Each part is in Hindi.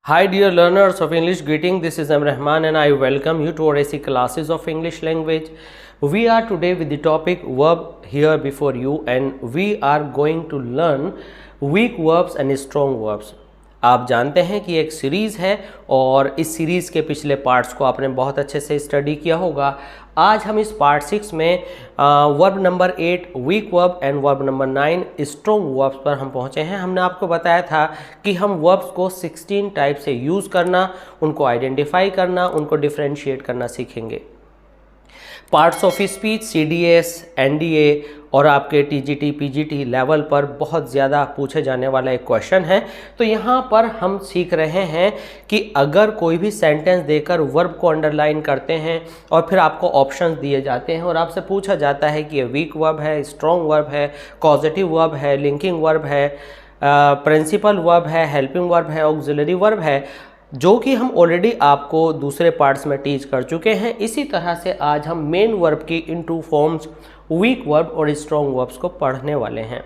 Hi dear learners of English, greeting. This is M. Rahman and I welcome you to our AC classes of English language. We are today with the topic verb here before you and we are going to learn weak verbs and strong verbs. आप जानते हैं कि एक सीरीज़ है और इस सीरीज़ के पिछले पार्ट्स को आपने बहुत अच्छे से स्टडी किया होगा. आज हम इस पार्ट 6 में verb number 8 weak verb and verb number 9 strong verbs पर हम पहुंचे हैं. हमने आपको बताया था कि हम वर्ब्स को 16 टाइप से यूज़ करना, उनको आइडेंटिफाई करना, उनको डिफ्रेंशिएट करना सीखेंगे. Parts of speech, CDS, NDA और आपके TGT, PGT लेवल पर बहुत ज़्यादा पूछे जाने वाला एक क्वेश्चन है. तो यहाँ पर हम सीख रहे हैं कि अगर कोई भी सेंटेंस देकर वर्ब को अंडरलाइन करते हैं और फिर आपको ऑप्शंस दिए जाते हैं और आपसे पूछा जाता है कि ये वीक वर्ब है, स्ट्रॉन्ग वर्ब है, कॉजेटिव वर्ब है, लिंकिंग वर्ब है, प्रिंसिपल वर्ब है, हेल्पिंग वर्ब है, ऑक्सिलरी वर्ब है, जो कि हम ऑलरेडी आपको दूसरे पार्ट्स में टीच कर चुके हैं. इसी तरह से आज हम मेन वर्ब की इन टू फॉर्म्स वीक वर्ब और स्ट्रॉन्ग वर्ब्स को पढ़ने वाले हैं.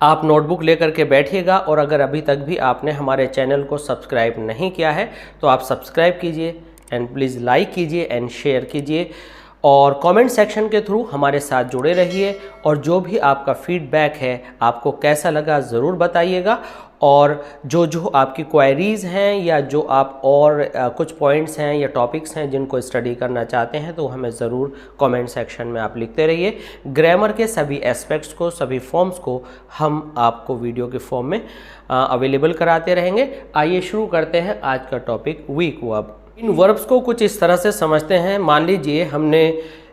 आप नोटबुक लेकर के बैठिएगा और अगर अभी तक भी आपने हमारे चैनल को सब्सक्राइब नहीं किया है तो आप सब्सक्राइब कीजिए एंड प्लीज़ लाइक कीजिए एंड शेयर कीजिए और कमेंट सेक्शन के थ्रू हमारे साथ जुड़े रहिए. और जो भी आपका फीडबैक है, आपको कैसा लगा ज़रूर बताइएगा. और जो आपकी क्वेरीज़ हैं या जो आप और कुछ पॉइंट्स हैं या टॉपिक्स हैं जिनको स्टडी करना चाहते हैं तो हमें ज़रूर कमेंट सेक्शन में आप लिखते रहिए. ग्रामर के सभी एस्पेक्ट्स को, सभी फॉर्म्स को हम आपको वीडियो के फॉर्म में अवेलेबल कराते रहेंगे. आइए शुरू करते हैं आज का टॉपिक वीक वर्ब. इन वर्ब्स को कुछ इस तरह से समझते हैं. मान लीजिए हमने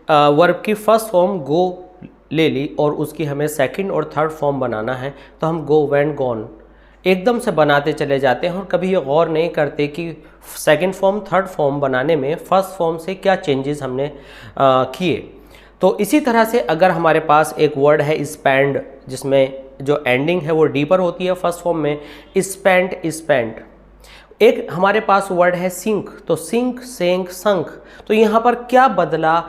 वर्ब की फर्स्ट फॉर्म गो ले ली और उसकी हमें सेकंड और थर्ड फॉर्म बनाना है तो हम गो, वेंट, गॉन एकदम से बनाते चले जाते हैं और कभी ये गौर नहीं करते कि सेकंड फॉर्म, थर्ड फॉर्म बनाने में फर्स्ट फॉर्म से क्या चेंजेस हमने किए. तो इसी तरह से अगर हमारे पास एक वर्ड है स्पेंड, जिसमें जो एंडिंग है वो डी पर होती है फर्स्ट फॉर्म में, स्पेंट, स्पेंट. एक हमारे पास वर्ड है सिंक, तो सिंक, सेंक, संक. तो यहाँ पर क्या बदला,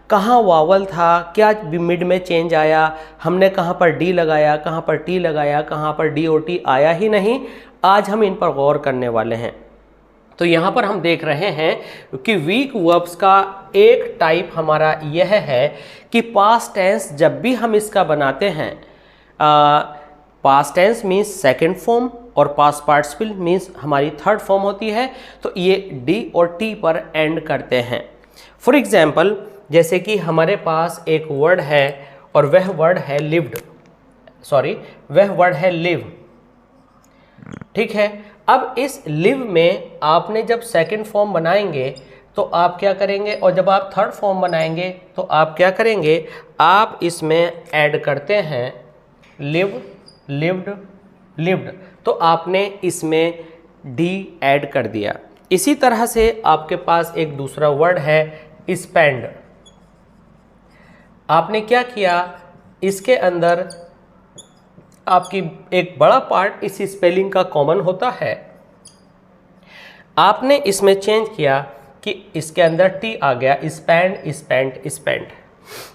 कहाँ वावल था, क्या मिड में चेंज आया, हमने कहाँ पर डी लगाया, कहाँ पर टी लगाया, कहाँ पर DOT आया ही नहीं. आज हम इन पर गौर करने वाले हैं. तो यहाँ पर हम देख रहे हैं कि वीक वर्ब्स का एक टाइप हमारा यह है कि पास्ट टेंस जब भी हम इसका बनाते हैं, past tense means second form और पास्ट पार्टिसिपल मीन्स हमारी थर्ड फॉर्म होती है, तो ये डी और टी पर एंड करते हैं. फॉर एग्जाम्पल, जैसे कि हमारे पास एक वर्ड है और वह वर्ड है लिव्ड, वह वर्ड है लिव. ठीक है. अब इस लिव में आपने जब सेकंड फॉर्म बनाएंगे तो आप क्या करेंगे, और जब आप थर्ड फॉर्म बनाएंगे तो आप क्या करेंगे, आप इसमें ऐड करते हैं लिव, लिव्ड, लिव्ड. तो आपने इसमें डी ऐड कर दिया. इसी तरह से आपके पास एक दूसरा वर्ड है स्पेंड. आपने क्या किया, इसके अंदर आपकी एक बड़ा पार्ट इस स्पेलिंग का कॉमन होता है. आपने इसमें चेंज किया कि इसके अंदर टी आ गया, स्पेंड, स्पेंट, स्पेंट.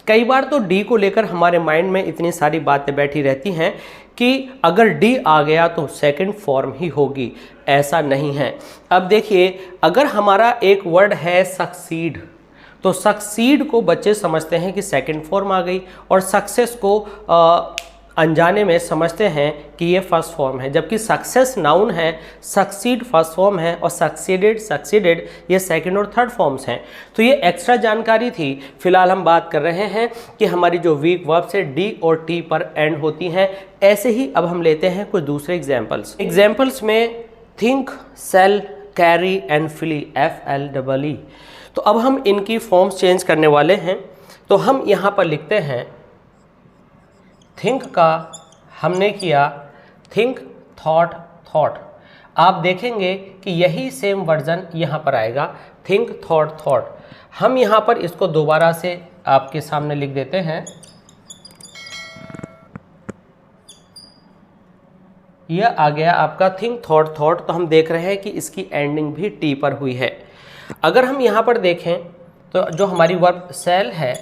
कई बार तो डी को लेकर हमारे माइंड में इतनी सारी बातें बैठी रहती हैं कि अगर डी आ गया तो सेकंड फॉर्म ही होगी. ऐसा नहीं है. अब देखिए, अगर हमारा एक वर्ड है सक्सीड, तो सक्सीड को बच्चे समझते हैं कि सेकंड फॉर्म आ गई और सक्सेस को अनजाने में समझते हैं कि ये फर्स्ट फॉर्म है, जबकि सक्सेस नाउन है, सक्सीड फर्स्ट फॉर्म है और सक्सीडेड ये सेकंड और थर्ड फॉर्म्स हैं. तो ये एक्स्ट्रा जानकारी थी. फिलहाल हम बात कर रहे हैं कि हमारी जो वीक वर्ब्स है डी और टी पर एंड होती हैं. ऐसे ही अब हम लेते हैं कुछ दूसरे एग्जाम्पल्स में think, sell, carry and flee, FLEE. तो अब हम इनकी फॉर्म्स चेंज करने वाले हैं. तो हम यहाँ पर लिखते हैं थिंक का हमने किया थिंक, थॉट, थॉट. आप देखेंगे कि यही सेम वर्जन यहाँ पर आएगा, थिंक, थॉट, थॉट. हम यहाँ पर इसको दोबारा से आपके सामने लिख देते हैं. यह आ गया आपका थिंक, थॉट, थॉट. तो हम देख रहे हैं कि इसकी एंडिंग भी टी पर हुई है. अगर हम यहाँ पर देखें तो जो हमारी वर्ब सेल है,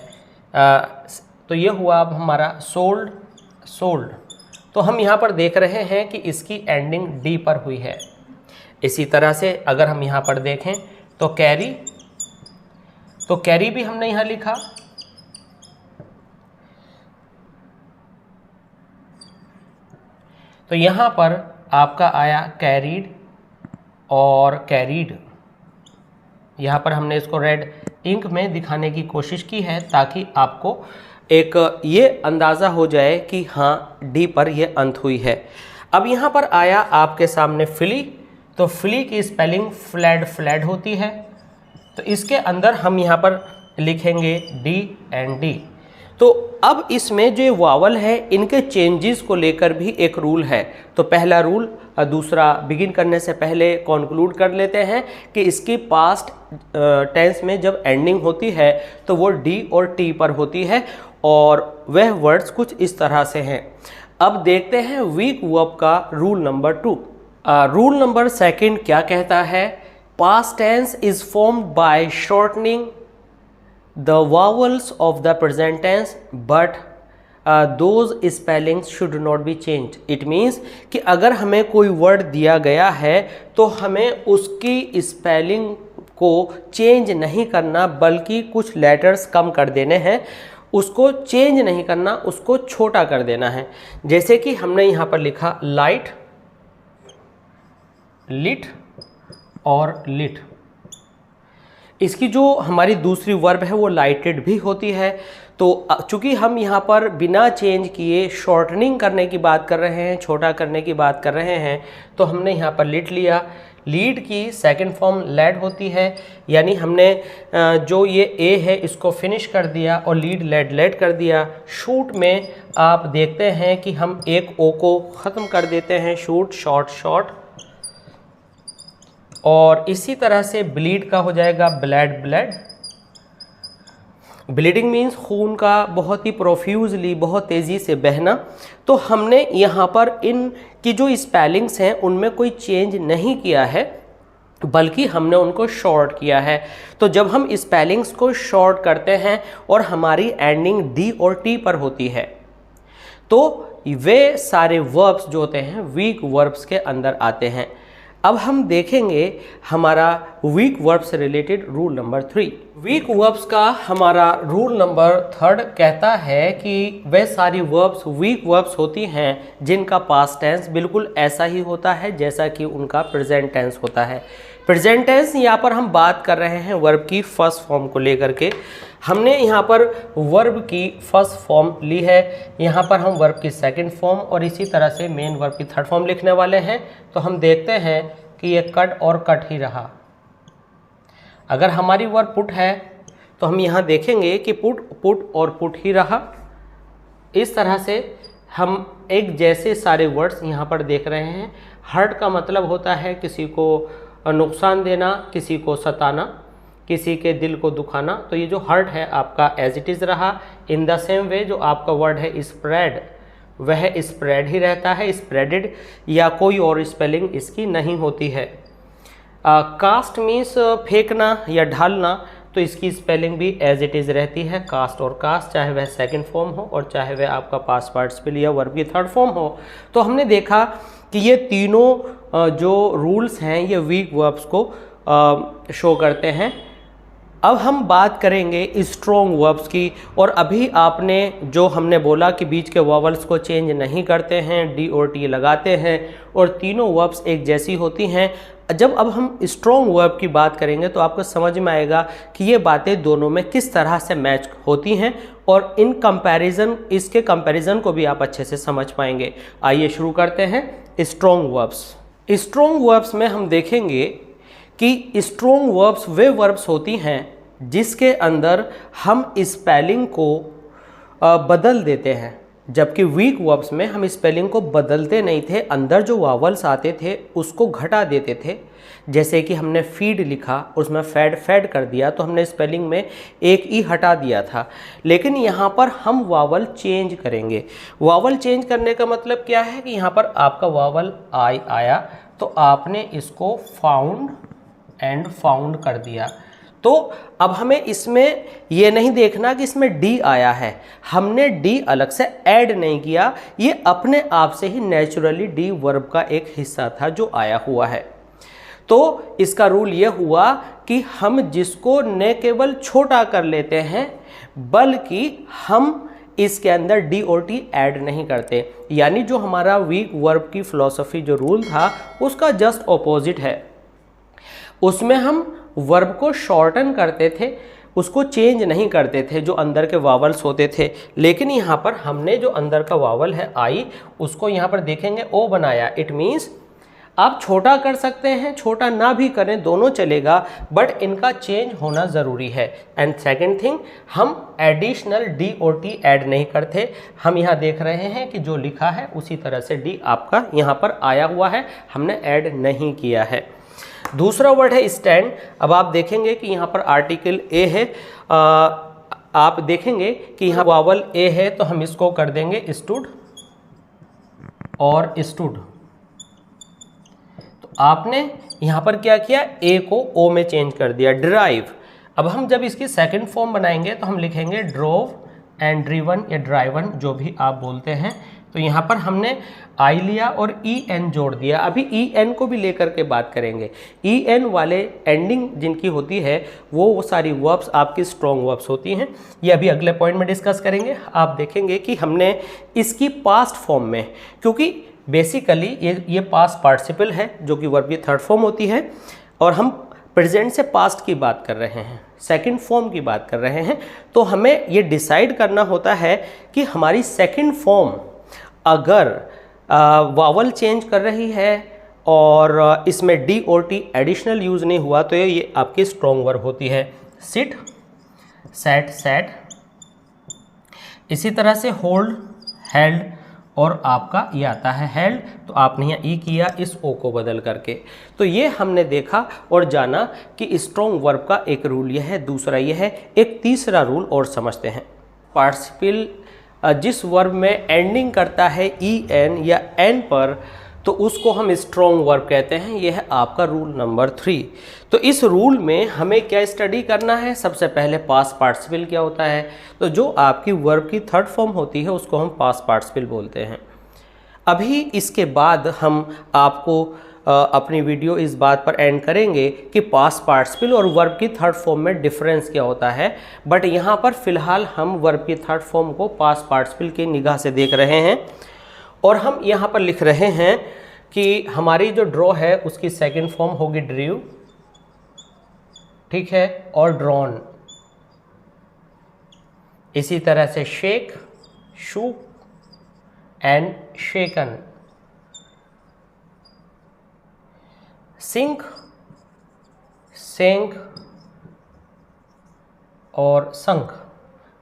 तो ये हुआ अब हमारा सोल्ड, सोल्ड. तो हम यहाँ पर देख रहे हैं कि इसकी एंडिंग डी पर हुई है. इसी तरह से अगर हम यहाँ पर देखें तो कैरी, तो कैरी भी हमने यहाँ लिखा। तो यहाँ पर आपका आया कैरीड और कैरीड। यहाँ पर हमने इसको रेड इंक में दिखाने की कोशिश की है ताकि आपको एक ये अंदाज़ा हो जाए कि हाँ डी पर ये अंत हुई है। अब यहाँ पर आया आपके सामने फिली, तो फिली की स्पेलिंग फ्लैड फ्लैड होती है। तो इसके अंदर हम यहाँ पर लिखेंगे डी एंड डी। तो अब इसमें जो वावल है इनके चेंजेस को लेकर भी एक रूल है। तो पहला रूल, दूसरा बिगिन करने से पहले कंक्लूड कर लेते हैं कि इसकी पास्ट टेंस में जब एंडिंग होती है तो वो डी और टी पर होती है और वह वर्ड्स कुछ इस तरह से हैं। अब देखते हैं वीक वर्ब का रूल नंबर 2। रूल नंबर 2 क्या कहता है? Past tense is formed by shortening the vowels of the present tense but those spellings should not be changed. It means कि अगर हमें कोई वर्ड दिया गया है तो हमें उसकी स्पेलिंग को चेंज नहीं करना, बल्कि कुछ लेटर्स कम कर देने हैं। उसको चेंज नहीं करना, उसको छोटा कर देना है। जैसे कि हमने यहाँ पर लिखा लाइट, लिट और लिट। इसकी जो हमारी दूसरी वर्ब है वो लाइटेड भी होती है। तो चूंकि हम यहाँ पर बिना चेंज किए शॉर्टनिंग करने की बात कर रहे हैं, छोटा करने की बात कर रहे हैं, तो हमने यहाँ पर लिट लिया। लीड की सेकंड फॉर्म लेड होती है, यानी हमने जो ये ए है इसको फिनिश कर दिया और लीड लेड लेड कर दिया। शूट में आप देखते हैं कि हम एक ओ को ख़त्म कर देते हैं, शूट शॉर्ट शॉर्ट। और इसी तरह से ब्लीड का हो जाएगा ब्लड ब्लड। ब्लीडिंग मीन्स खून का बहुत ही प्रोफ्यूजली, बहुत तेज़ी से बहना। तो हमने यहाँ पर इन की जो स्पेलिंग्स हैं उनमें कोई चेंज नहीं किया है, बल्कि हमने उनको शॉर्ट किया है। तो जब हम स्पेलिंग्स को शॉर्ट करते हैं और हमारी एंडिंग डी और टी पर होती है तो वे सारे वर्ब्स जो होते हैं वीक वर्ब्स के अंदर आते हैं। अब हम देखेंगे हमारा वीक वर्ब से related rule number 3। Weak verbs का हमारा रूल नंबर 3 कहता है कि वे सारी वर्ब्स वीक वर्ब्स होती हैं जिनका पास्ट टेंस बिल्कुल ऐसा ही होता है जैसा कि उनका प्रेजेंट टेंस होता है। प्रेजेंट टेंस यहाँ पर हम बात कर रहे हैं वर्ब की फर्स्ट फॉर्म को लेकर के। हमने यहाँ पर वर्ब की फर्स्ट फॉर्म ली है, यहाँ पर हम वर्ब की सेकंड फॉर्म और इसी तरह से मेन वर्ब की थर्ड फॉर्म लिखने वाले हैं। तो हम देखते हैं कि ये कट और कट ही रहा। अगर हमारी वर्ब पुट है तो हम यहाँ देखेंगे कि पुट पुट और पुट ही रहा। इस तरह से हम एक जैसे सारे वर्ड्स यहाँ पर देख रहे हैं। हर्ट का मतलब होता है किसी को नुकसान देना, किसी को सताना, किसी के दिल को दुखाना। तो ये जो हर्ट है आपका एज इट इज़ रहा। इन द सेम वे जो आपका वर्ड है स्प्रेड, वह स्प्रेड ही रहता है, स्प्रेडेड, या कोई और स्पेलिंग इसकी नहीं होती है। कास्ट मीन्स फेंकना या ढालना, तो इसकी स्पेलिंग भी एज इट इज़ रहती है, कास्ट और कास्ट, चाहे वह सेकंड फॉर्म हो और चाहे वह आपका पास्ट पार्टिसिपल या वर्ब की थर्ड फॉर्म हो। तो हमने देखा कि ये तीनों जो रूल्स हैं ये वीक वर्ब्स को शो करते हैं। अब हम बात करेंगे स्ट्रॉन्ग वर्ब्स की। और अभी आपने जो हमने बोला कि बीच के वॉवल्स को चेंज नहीं करते हैं, डी और टी लगाते हैं और तीनों वर्ब्स एक जैसी होती हैं। जब अब हम स्ट्रॉन्ग वर्ब की बात करेंगे तो आपको समझ में आएगा कि ये बातें दोनों में किस तरह से मैच होती हैं और इन कंपैरिजन, इसके कंपैरिजन को भी आप अच्छे से समझ पाएंगे। आइए शुरू करते हैं स्ट्रॉन्ग वर्ब्स। स्ट्रॉन्ग वर्ब्स में हम देखेंगे कि स्ट्रॉन्ग वर्ब्स वे वर्ब्स होती हैं जिसके अंदर हम स्पेलिंग को बदल देते हैं, जबकि वीक वर्ब्स में हम स्पेलिंग को बदलते नहीं थे, अंदर जो वावल्स आते थे उसको घटा देते थे। जैसे कि हमने फीड लिखा, उसमें फैड फैड कर दिया तो हमने स्पेलिंग में एक ई हटा दिया था। लेकिन यहाँ पर हम वावल चेंज करेंगे। वावल चेंज करने का मतलब क्या है कि यहाँ पर आपका वावल आई आया तो आपने इसको फाउंड एंड फाउंड कर दिया। तो अब हमें इसमें ये नहीं देखना कि इसमें डी आया है, हमने डी अलग से ऐड नहीं किया, ये अपने आप से ही नेचुरली डी वर्ब का एक हिस्सा था जो आया हुआ है। तो इसका रूल ये हुआ कि हम जिसको न केवल छोटा कर लेते हैं बल्कि हम इसके अंदर डी और टी ऐड नहीं करते, यानी जो हमारा वीक वर्ब की फिलॉसफी जो रूल था उसका जस्ट ऑपोजिट है। उसमें हम वर्ब को शॉर्टन करते थे, उसको चेंज नहीं करते थे जो अंदर के वावल्स होते थे, लेकिन यहाँ पर हमने जो अंदर का वावल है आई उसको यहाँ पर देखेंगे ओ बनाया। इट मीन्स आप छोटा कर सकते हैं, छोटा ना भी करें, दोनों चलेगा, बट इनका चेंज होना ज़रूरी है। एंड सेकंड थिंग, हम एडिशनल डी और टी ऐड नहीं करते। हम यहाँ देख रहे हैं कि जो लिखा है उसी तरह से डी आपका यहाँ पर आया हुआ है, हमने ऐड नहीं किया है। दूसरा वर्ड है स्टैंड। अब आप देखेंगे कि यहाँ पर आर्टिकल ए है, आप देखेंगे कि यहाँ वावल ए है तो हम इसको कर देंगे स्टूड और स्टूड। आपने यहाँ पर क्या किया, ए को ओ में चेंज कर दिया, ड्राइव। अब हम जब इसकी सेकंड फॉर्म बनाएंगे तो हम लिखेंगे ड्रोव एंड ड्रीवन या ड्राइवन, जो भी आप बोलते हैं। तो यहाँ पर हमने आई लिया और ई एन जोड़ दिया। अभी ई एन को भी लेकर के बात करेंगे। ई एन वाले एंडिंग जिनकी होती है वो सारी वर्ब्स आपकी स्ट्रॉन्ग वर्ब्स होती हैं। ये अभी अगले पॉइंट में डिस्कस करेंगे। आप देखेंगे कि हमने इसकी पास्ट फॉर्म में, क्योंकि बेसिकली ये पास्ट पार्टिसिपल है जो कि वर्ब की थर्ड फॉर्म होती है, और हम प्रेजेंट से पास्ट की बात कर रहे हैं, सेकंड फॉर्म की बात कर रहे हैं, तो हमें ये डिसाइड करना होता है कि हमारी सेकंड फॉर्म अगर वावल चेंज कर रही है और इसमें डी और टी एडिशनल यूज़ नहीं हुआ तो ये आपकी स्ट्रॉन्ग वर्ब होती है। Sit, sat, sat. इसी तरह से होल्ड, हेल्ड, और आपका ये आता है हेल्ड, तो आपने यहाँ ई किया इस ओ को बदल करके। तो ये हमने देखा और जाना कि स्ट्रॉन्ग वर्ब का एक रूल ये है, दूसरा ये है। एक तीसरा रूल और समझते हैं। पार्टिसिपल जिस वर्ब में एंडिंग करता है ई एन या एन पर, तो उसको हम स्ट्रॉन्ग वर्ब कहते हैं। यह है आपका रूल नंबर 3। तो इस रूल में हमें क्या स्टडी करना है, सबसे पहले पास्ट पार्टिसिपल क्या होता है। तो जो आपकी वर्ब की थर्ड फॉर्म होती है उसको हम पास्ट पार्टिसिपल बोलते हैं। अभी इसके बाद हम आपको अपनी वीडियो इस बात पर एंड करेंगे कि पास्ट पार्टिसिपल और वर्ब की थर्ड फॉर्म में डिफरेंस क्या होता है, बट यहाँ पर फिलहाल हम वर्ब की थर्ड फॉर्म को पास्ट पार्टिसिपल की निगाह से देख रहे हैं। और हम यहाँ पर लिख रहे हैं कि हमारी जो ड्रॉ है उसकी सेकंड फॉर्म होगी ड्रीव, ठीक है, और ड्रॉन। इसी तरह से shake, shook and shaken. Sink, sank और संक।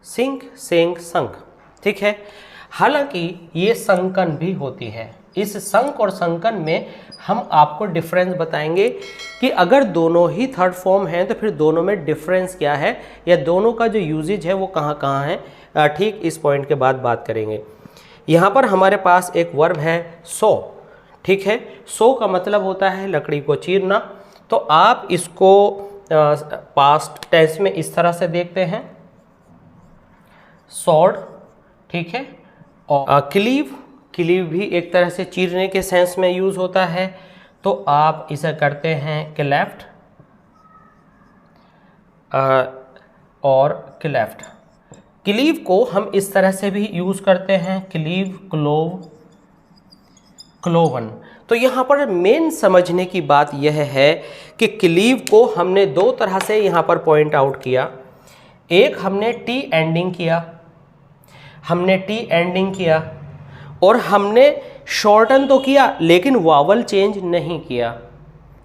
सिंक, सेंक, संक, ठीक है। हालांकि ये संकन भी होती है। इस संक और संकन में हम आपको डिफरेंस बताएंगे कि अगर दोनों ही थर्ड फॉर्म हैं तो फिर दोनों में डिफरेंस क्या है, या दोनों का जो यूजेज है वो कहाँ कहाँ है। ठीक इस पॉइंट के बाद बात करेंगे। यहाँ पर हमारे पास एक वर्ब है सो, ठीक है। सो का मतलब होता है लकड़ी को चीरना। तो आप इसको पास्ट टेंस में इस तरह से देखते हैं, सॉर्ड, ठीक है। और क्लीव, क्लीव भी एक तरह से चीरने के सेंस में यूज़ होता है, तो आप इसे करते हैं क्लेफ्ट और क्लेफ्ट। क्लीव को हम इस तरह से भी यूज़ करते हैं, क्लीव, क्लोव, क्लोवन। तो यहाँ पर मेन समझने की बात यह है कि क्लीव को हमने दो तरह से यहाँ पर पॉइंट आउट किया। एक हमने टी एंडिंग किया, और हमने शॉर्टन तो किया लेकिन वावल चेंज नहीं किया।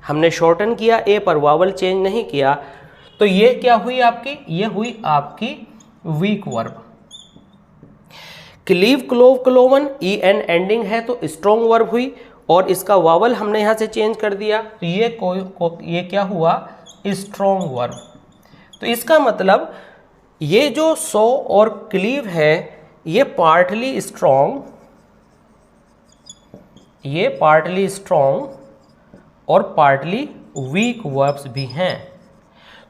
हमने शॉर्टन किया ए पर, वावल चेंज नहीं किया। तो ये क्या हुई आपकी, ये हुई आपकी weak verb. Cleave, clove, cloven, E N ending है तो स्ट्रॉन्ग वर्ब हुई, और इसका वावल हमने यहाँ से चेंज कर दिया तो ये क्या हुआ, स्ट्रॉन्ग वर्ब। तो इसका मतलब ये जो सो और क्लीव है ये पार्टली स्ट्रॉन्ग और पार्टली वीक वर्ब्स भी हैं।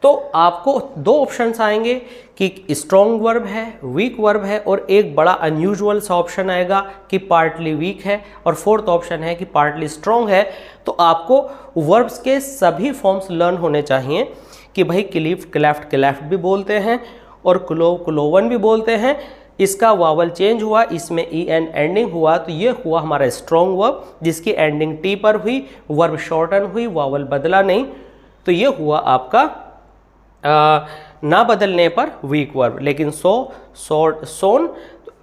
तो आपको दो ऑप्शंस आएंगे कि स्ट्रॉन्ग वर्ब है, वीक वर्ब है, और एक बड़ा अनयूजुअल सा ऑप्शन आएगा कि पार्टली वीक है, और फोर्थ ऑप्शन है कि पार्टली स्ट्रॉन्ग है। तो आपको वर्ब्स के सभी फॉर्म्स लर्न होने चाहिए कि भाई क्लीफ क्लेफ्ट क्लेफ्ट भी बोलते हैं और क्लोव क्लोवन भी बोलते हैं। इसका वावल चेंज हुआ, इसमें ई एन एंडिंग हुआ, तो ये हुआ हमारा स्ट्रॉन्ग वर्ब जिसकी एंडिंग टी पर हुई, वर्ब शॉर्टन हुई, वावल बदला नहीं, तो ये हुआ आपका ना बदलने पर वीक वर्ब। लेकिन सो, सॉर्ट, सोन,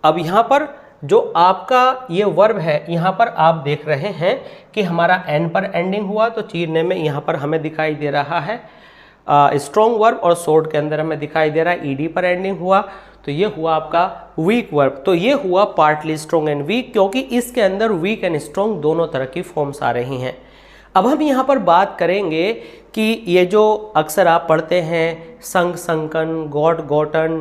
अब यहाँ पर जो आपका ये वर्ब है, यहाँ पर आप देख रहे हैं कि हमारा एन पर एंडिंग हुआ, तो चीरने में यहाँ पर हमें दिखाई दे रहा है स्ट्रॉन्ग वर्ब, और सोर्ट के अंदर हमें दिखाई दे रहा है ईडी पर एंडिंग हुआ, तो ये हुआ आपका वीक वर्ब। तो ये हुआ पार्टली स्ट्रॉन्ग एंड वीक, क्योंकि इसके अंदर वीक एंड स्ट्रॉन्ग दोनों तरह की फॉर्म्स आ रही हैं। अब हम यहाँ पर बात करेंगे कि ये जो अक्सर आप पढ़ते हैं संग sunken, got gotten,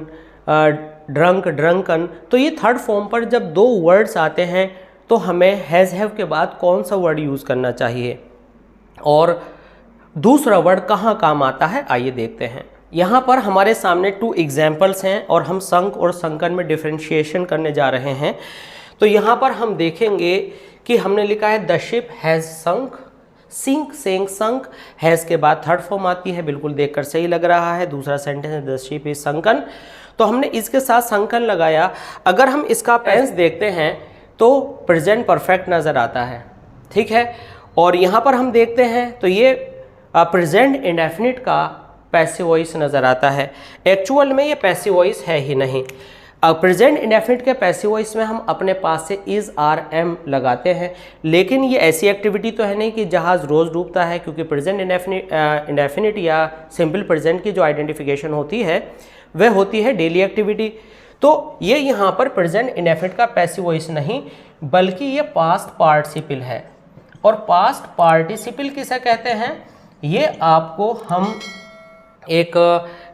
drunk drunken, तो ये थर्ड फॉर्म पर जब दो वर्ड्स आते हैं तो हमें हैज़ हैव के बाद कौन सा वर्ड यूज़ करना चाहिए और दूसरा वर्ड कहाँ काम आता है, आइए देखते हैं। यहाँ पर हमारे सामने 2 एग्जाम्पल्स हैं और हम संक और संकन में डिफ्रेंशिएशन करने जा रहे हैं। तो यहाँ पर हम देखेंगे कि हमने लिखा है the ship has sunk, sink sank sunk, has के बाद थर्ड फॉर्म आती है, बिल्कुल देखकर सही लग रहा है। दूसरा सेंटेंस है द शिप इज संकन, तो हमने इसके साथ संकन लगाया। अगर हम इसका टेंस देखते हैं तो प्रेजेंट परफेक्ट नज़र आता है, ठीक है। और यहाँ पर हम देखते हैं तो ये प्रेजेंट इंडेफिनिट का पैसिव वॉइस नज़र आता है। एक्चुअल में ये पैसिव वॉइस है ही नहीं। प्रेजेंट इंडेफिनिट के पैसिव वॉइस में हम अपने पास से इज़ आर एम लगाते हैं, लेकिन ये ऐसी एक्टिविटी तो है नहीं कि जहाज़ रोज़ डूबता है, क्योंकि प्रेजेंट इंडेफिनिट या सिंपल प्रेजेंट की जो आइडेंटिफिकेशन होती है वह होती है डेली एक्टिविटी। तो ये यहाँ पर प्रेजेंट इंडेफिनिट का पैसिव वॉइस नहीं, बल्कि ये पास्ट पार्टिसिपल है। और पास्ट पार्टिसिपल किसे कहते हैं, ये आपको हम एक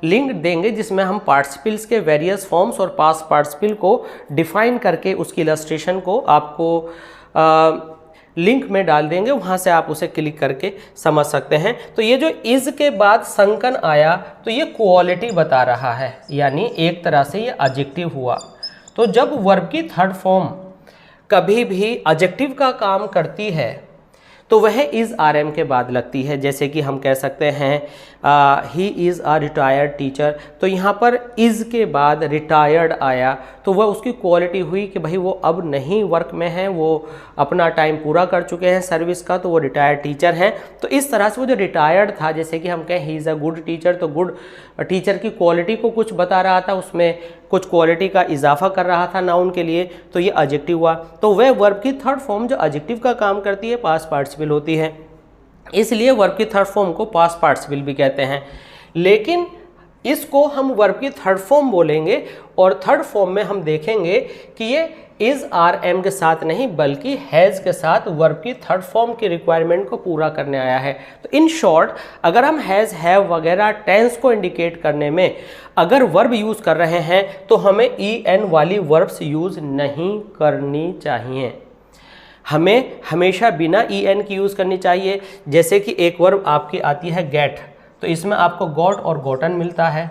लिंक देंगे जिसमें हम पार्टिसिपल्स के वेरियस फॉर्म्स और पास्ट पार्टिसिपल को डिफाइन करके उसकी इलस्ट्रेशन को आपको लिंक में डाल देंगे, वहाँ से आप उसे क्लिक करके समझ सकते हैं। तो ये जो इज़ के बाद संकन आया तो ये क्वालिटी बता रहा है, यानी एक तरह से ये एडजेक्टिव हुआ। तो जब वर्ब की थर्ड फॉर्म कभी भी एडजेक्टिव का काम करती है तो वह इज़ आर एम के बाद लगती है। जैसे कि हम कह सकते हैं he is a retired teacher, तो यहाँ पर इज़ के बाद रिटायर्ड आया तो वह उसकी क्वालिटी हुई कि भाई वो अब नहीं वर्क में है, वो अपना टाइम पूरा कर चुके हैं सर्विस का, तो वो रिटायर्ड टीचर हैं। तो इस तरह से वो जो रिटायर्ड था, जैसे कि हम कहें he is a good teacher, तो गुड टीचर की क्वालिटी को कुछ बता रहा था, उसमें कुछ क्वालिटी का इजाफा कर रहा था नाउन के लिए, तो ये एडजेक्टिव हुआ। तो वह वर्ब की थर्ड फॉर्म जो एडजेक्टिव का काम करती है पास्ट पार्टिसिपल होती है, इसलिए वर्ब की थर्ड फॉर्म को पास्ट पार्टिसिपल भी कहते हैं। लेकिन इसको हम वर्ब की थर्ड फॉर्म बोलेंगे और थर्ड फॉर्म में हम देखेंगे कि ये इज़ आर एम के साथ नहीं बल्कि हैज़ के साथ वर्ब की थर्ड फॉर्म की रिक्वायरमेंट को पूरा करने आया है। तो इन शॉर्ट अगर हम हैज़ हैव वगैरह टेंस को इंडिकेट करने में अगर वर्ब यूज़ कर रहे हैं तो हमें ई एन वाली वर्ब्स यूज़ नहीं करनी चाहिए, हमें हमेशा बिना ई एन की यूज़ करनी चाहिए। जैसे कि एक वर्ब आपकी आती है गेट, तो इसमें आपको गॉट और गॉटन मिलता है,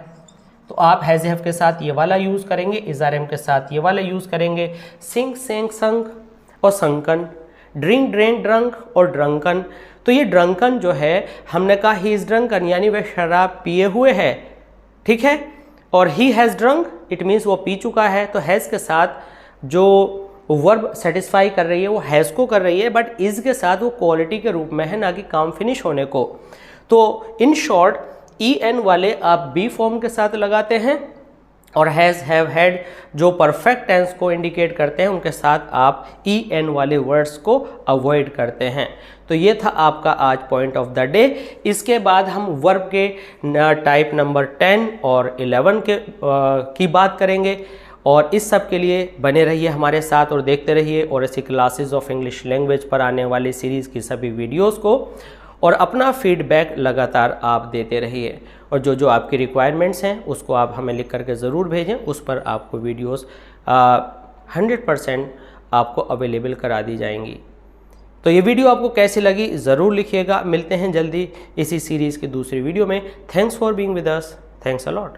तो आप हैज़ हैव के साथ ये वाला यूज़ करेंगे, इज़ आर एम के साथ ये वाला यूज़ करेंगे। सिंक सेंक संक और संकन, ड्रिंक ड्रेंक ड्रंक और ड्रंकन। तो ये ड्रंकन जो है हमने कहा ही इज़ ड्रंकन, यानी वह शराब पिए हुए है, ठीक है। और he has drunk it means वो पी चुका है, तो हैज़ के साथ जो वर्ब सेटिस्फाई कर रही है वो हैज़ को कर रही है, बट इज़ के साथ वो क्वालिटी के रूप में है, ना कि काम फिनिश होने को। तो इन शॉर्ट ई एन वाले आप बी फॉर्म के साथ लगाते हैं और हैज़ हैव हैड जो परफेक्ट टेंस को इंडिकेट करते हैं उनके साथ आप ई एन वाले वर्ड्स को अवॉइड करते हैं। तो ये था आपका आज पॉइंट ऑफ द डे। इसके बाद हम वर्ब के टाइप नंबर 10 और 11 की बात करेंगे, और इस सब के लिए बने रहिए हमारे साथ और देखते रहिए और ऐसी क्लासेस ऑफ इंग्लिश लैंग्वेज पर आने वाली सीरीज़ की सभी वीडियोस को, और अपना फीडबैक लगातार आप देते रहिए। और जो जो आपकी रिक्वायरमेंट्स हैं उसको आप हमें लिख करके ज़रूर भेजें, उस पर आपको वीडियोस 100% आपको अवेलेबल करा दी जाएंगी। तो ये वीडियो आपको कैसी लगी ज़रूर लिखिएगा। मिलते हैं जल्दी इसी सीरीज़ की दूसरी वीडियो में। Thanks for being with us. Thanks a lot.